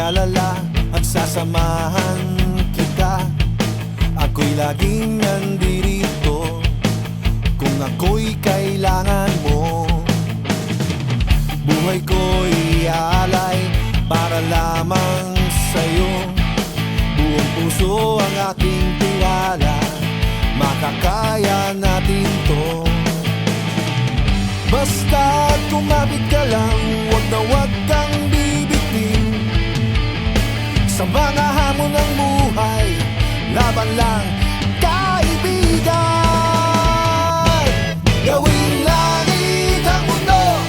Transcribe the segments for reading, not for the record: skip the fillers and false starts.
mag-alala at sasamahan kita. Ako'y laging nandirito kung ako'y kailangan mo. Buhay ko'y iaalay para lamang sa'yo. Buong puso ang ating tiwala, makakaya natin to. Basta't kumapit ka lang, wag kang bibitiw. Sa mga hamon ng buhay, laban lang, kaibigan. Gawing langit ang mundo,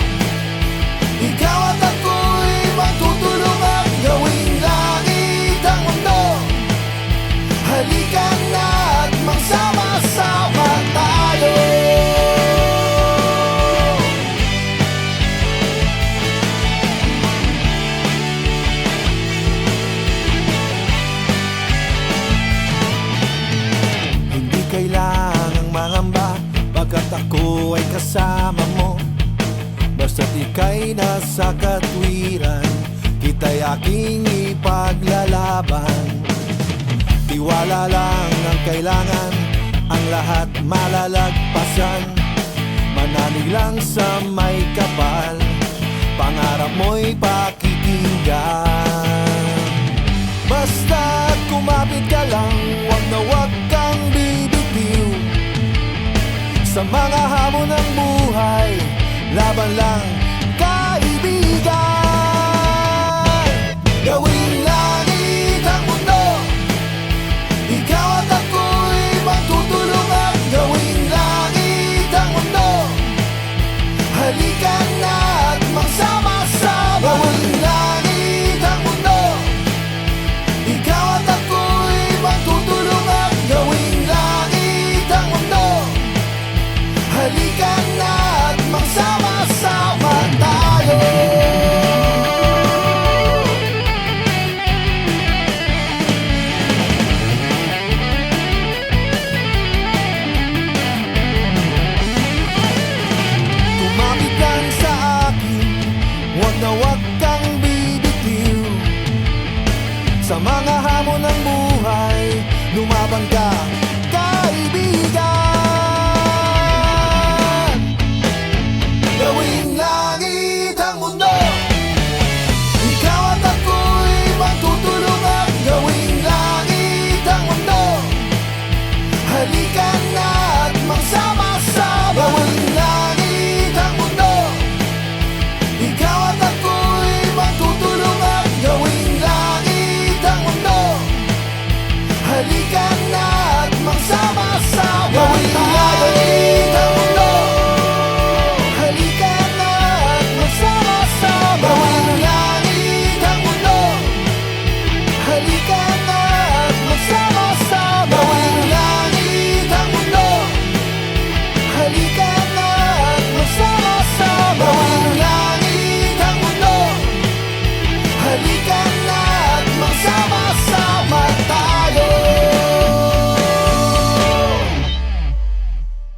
ikaw at ako'y magtutulungan. Gawing langit ang mundo, halika na at magsama-sama tayo. Hindi kailangang mangamba pagkat ako ay kasama mo. Basta't ika'y nasa katwiran, kita'y aking ipaglalaban. Tiwala lang ang kailangan, ang lahat malalagpasan. Manalig lang sa may kapal, pangarap mo'y pakikinggan. Basta't kumapit ka lang, wag kang bibitiw. Sa mga hamon ng buhay,